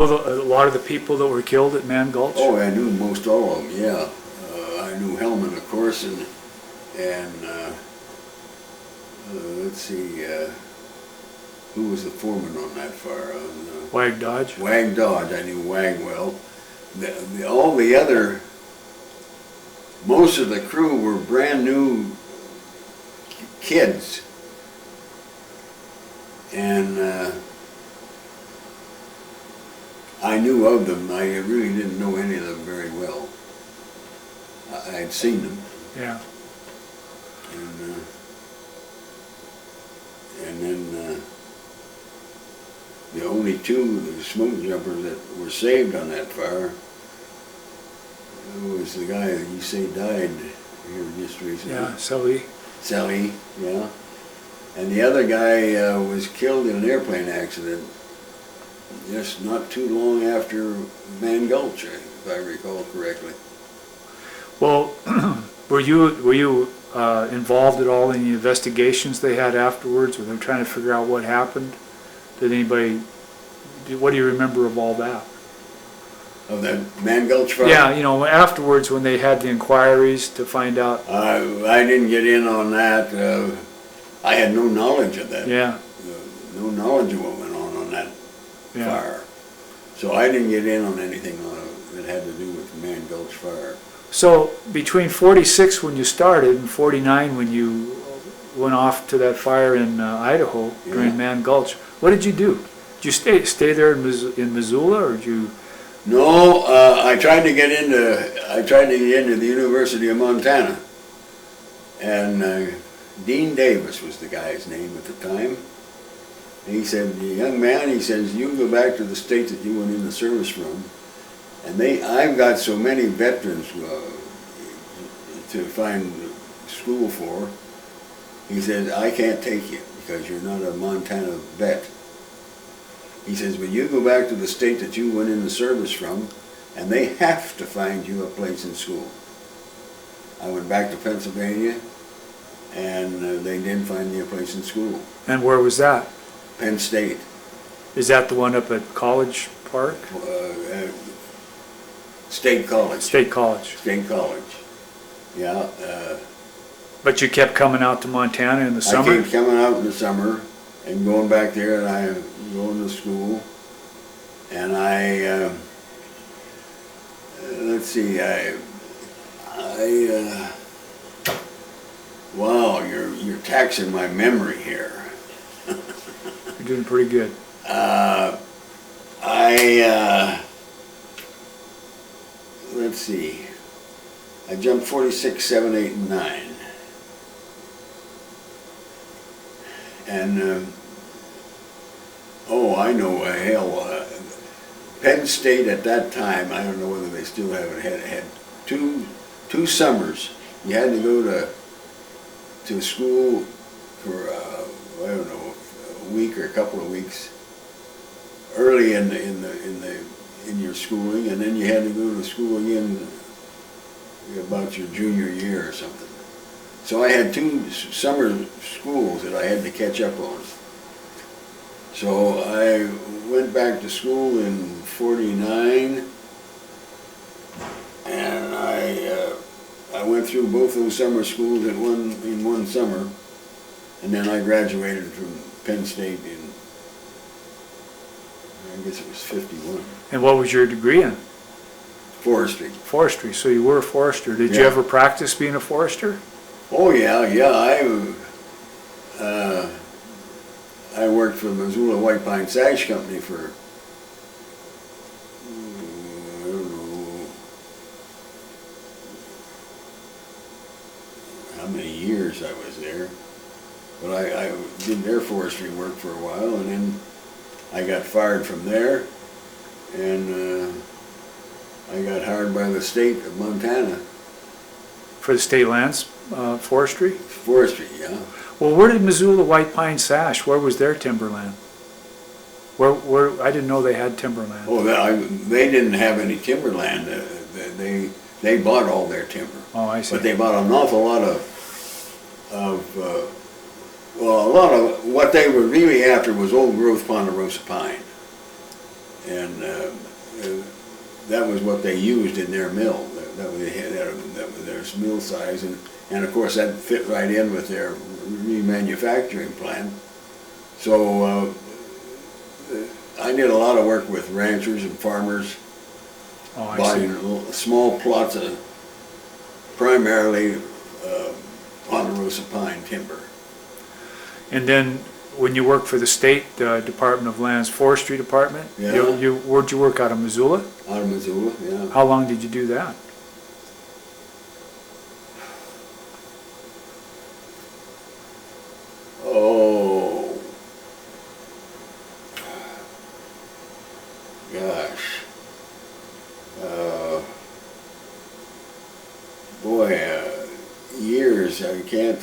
Well, a lot of the people that were killed at Man Gulch? Oh, I knew most all of them, yeah. I knew Hellman, of course, and let's see, who was the foreman on that fire? Wag Dodge? Wag Dodge, I knew Wag well. All the other, most of the crew were brand new kids. And I knew of them. I really didn't know any of them very well. I had seen them. Yeah. And then the only two Smokejumpers that were saved on that fire was the guy that you say died here just recently. Yeah, Sully. Sully, yeah. And the other guy was killed in an airplane accident just not too long after Man Gulch, if I recall correctly. Well, were you involved at all in the investigations they had afterwards? Were they trying to figure out what happened? Did anybody? What do you remember of all that? Of that Man Gulch fire? Yeah, you know, afterwards when they had the inquiries to find out. I didn't get in on that. I had no knowledge of that. Yeah. No knowledge of what went on that fire. So I didn't get in on anything that had to do with the Man Gulch fire. So between 46 when you started and 49 when you went off to that fire in Idaho during Man Gulch, what did you do? Did you stay there in Missoula, or did you? No, I tried to get into the University of Montana, and Dean Davis was the guy's name at the time. And he said, "Young man," he says, "you can go back to the state that you went in the service from, and I've got so many veterans to find school for." He says, "I can't take you because you're not a Montana vet." He says, "But you go back to the state that you went in the service from, and they have to find you a place in school." I went back to Pennsylvania, and they did find me a place in school. And where was that? Penn State. Is that the one up at College Park? State College. State College. State College. Yeah. But you kept coming out to Montana in the summer? I kept coming out in the summer and going back there, and I going to school. And let's see, wow, you're taxing my memory here. You're doing pretty good. Let's see, I jumped 46, 7, 8, and 9. And, oh, I know, hell, Penn State at that time, I don't know whether they still have it, had two summers. You had to go to school for, I don't know, a week or a couple of weeks early in your schooling, and then you had to go to school again about your junior year or something. So I had 2 summer schools that I had to catch up on. So I went back to school in 49, and I went through both those summer schools in one summer, and then I graduated from Penn State in, I guess it was 51. And what was your degree in? Forestry. Forestry. So you were a forester. Did you ever practice being a forester? Oh yeah. I worked for the Missoula White Pine Sash Company for, I don't know how many years I was there. But I did their forestry work for a while, and then I got fired from there, and I got hired by the state of Montana. For the state lands, forestry? Forestry, yeah. Well, where did Missoula White Pine Sash, where was their timberland? Where I didn't know they had timberland. Oh, they didn't have any timberland. They bought all their timber. Oh, I see. But they bought an awful lot well, a lot of what they were really after was old growth ponderosa pine. And that was what they used in their mill. That was their mill size, and of course that fit right in with their remanufacturing plant. So I did a lot of work with ranchers and farmers, Oh, I buying see. little, small plots of primarily ponderosa pine timber. And then when you worked for the state Department of Lands Forestry Department, Yeah. where'd you work, out of Missoula? Out of Missoula, yeah. How long did you do that? Oh, gosh. Boy, years, I can't.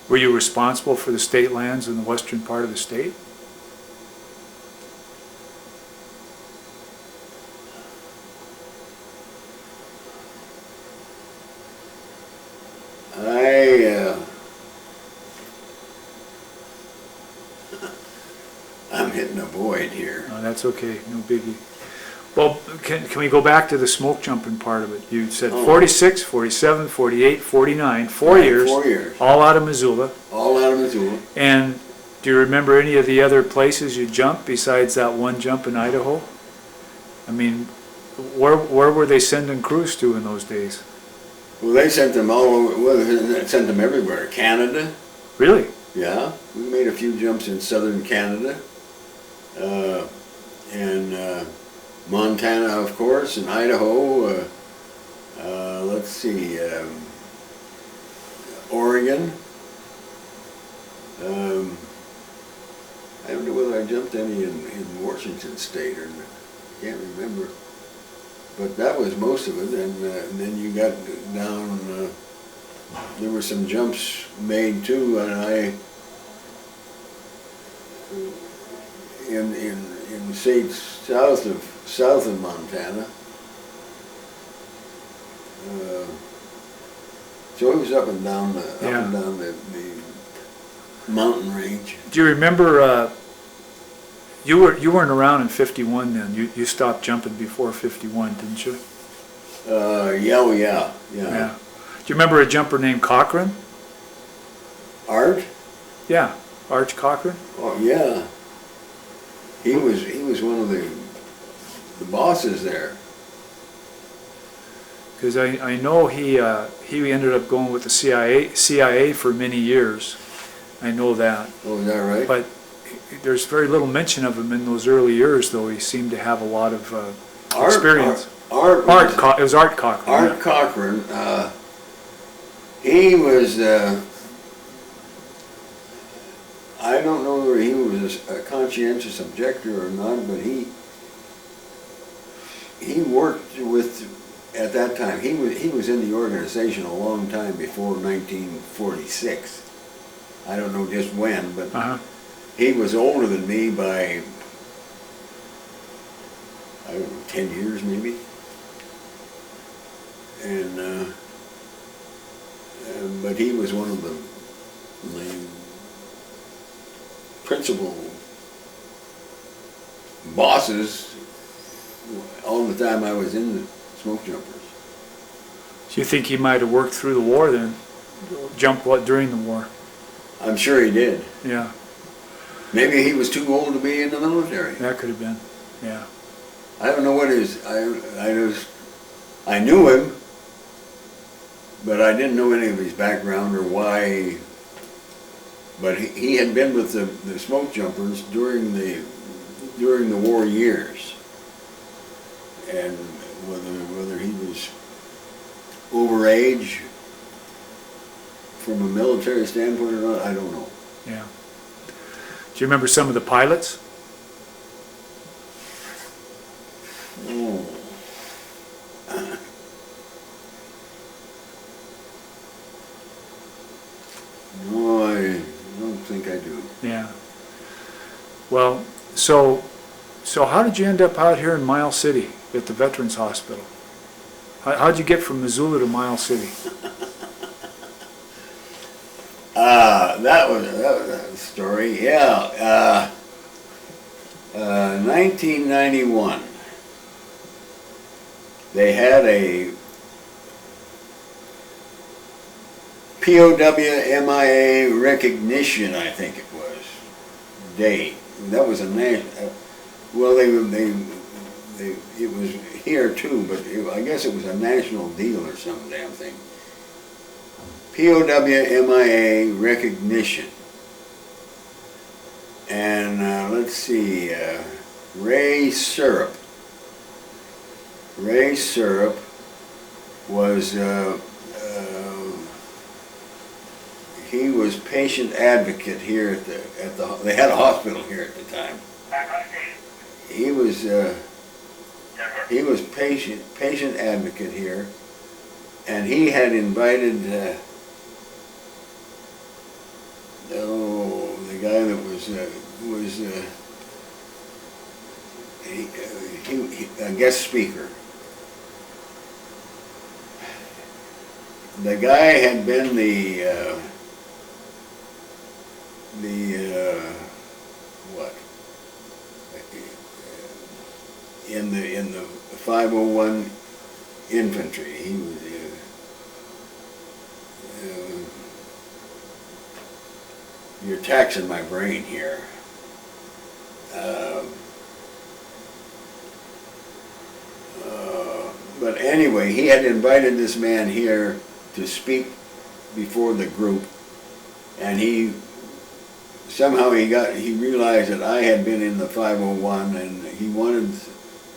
Were you responsible for the state lands in the western part of the state? I'm hitting a void here. No, that's okay, no biggie. Well, can we go back to the smoke jumping part of it? You said Oh. 46, 47, 48, 49, 4 years. 4 years. All out of Missoula. All out of Missoula. And do you remember any of the other places you jumped besides that one jump in Idaho? I mean, where were they sending crews to in those days? Well, they sent them all over, well, they sent them everywhere. Canada, Really? yeah. We made a few jumps in southern Canada. And Montana, of course, and Idaho. Let's see, Oregon. I don't know whether I jumped any in Washington State or not. Can't remember. But that was most of it, and then you got down, there were some jumps made too, and in states south of Montana. So it was up and down the mountain range. Do you remember, you weren't around in 51 then, you stopped jumping before 51, didn't you? Yeah. Do you remember a jumper named Cochran? Art? Yeah, Arch Cochran? Oh, yeah. He was one of the bosses there. Because I know he ended up going with the CIA for many years. I know that. Oh, is that right? But there's very little mention of him in those early years, though. He seemed to have a lot of experience. It was Art Cochran. Art Yeah. Cochran. He was. I don't know whether he was a conscientious objector or not, but he worked with. At that time, he was in the organization a long time before 1946. I don't know just when, but he was older than me by, I don't know, 10 years maybe. And but he was one of the principal bosses all the time I was in the Smokejumpers. Do you think he might have worked through the war then? Jumped during the war? I'm sure he did. Yeah. Maybe he was too old to be in the military. That could have been. Yeah. I don't know what I knew him, but I didn't know any of his background or why. But he had been with the Smokejumpers during the war years, and whether he was overage from a military standpoint or not, I don't know. Yeah. Do you remember some of the pilots? Oh. No, I don't think I do. Yeah. Well, so how did you end up out here in Miles City at the Veterans Hospital? How'd you get from Missoula to Miles City? That was a story. Yeah. 1991. They had a POW MIA recognition, I think it was, day. That was a national. Well, it was here too, but I guess it was a national deal or some damn thing. POW MIA recognition. And let's see, Ray Syrup. Ray Syrup was, he was patient advocate here at the, they had a hospital here at the time. He was patient advocate here, and he had invited, the guy that was a guest speaker. The guy had been what? In the 501 infantry. He was you're taxing my brain here. But anyway, he had invited this man here to speak before the group, and he realized that I had been in the 501, and he wanted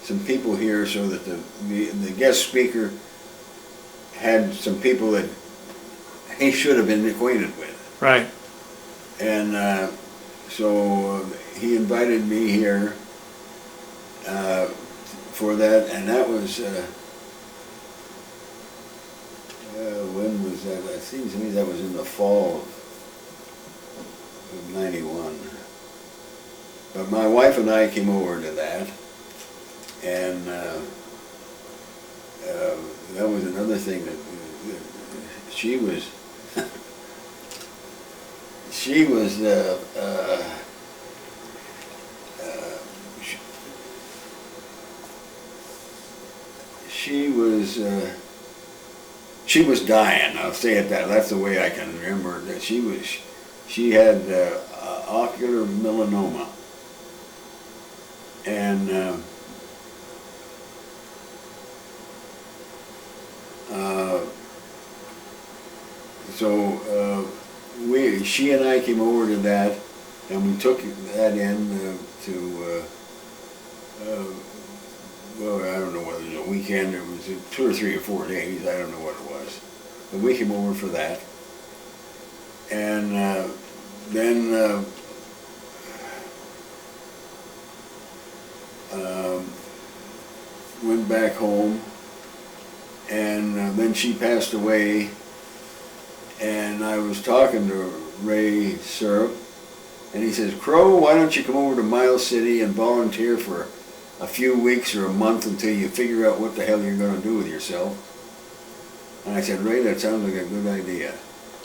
some people here so that the guest speaker had some people that he should have been acquainted with. Right. And so he invited me here for that, and that was, when was that? It seems to me that was in the fall of 91. But my wife and I came over to that, and that was another thing that she was she was dying. I'll say it that. That's the way I can remember that she had ocular melanoma, and so she and I came over to that, and we took that in to well, I don't know whether it was a weekend or it was 2 or 3 or 4 days. I don't know what it was, but we came over for that, and then went back home, and then she passed away. And I was talking to Ray Syrup, and he says, "Crowe, why don't you come over to Miles City and volunteer for a few weeks or a month until you figure out what the hell you're going to do with yourself?" And I said, "Ray, that sounds like a good idea."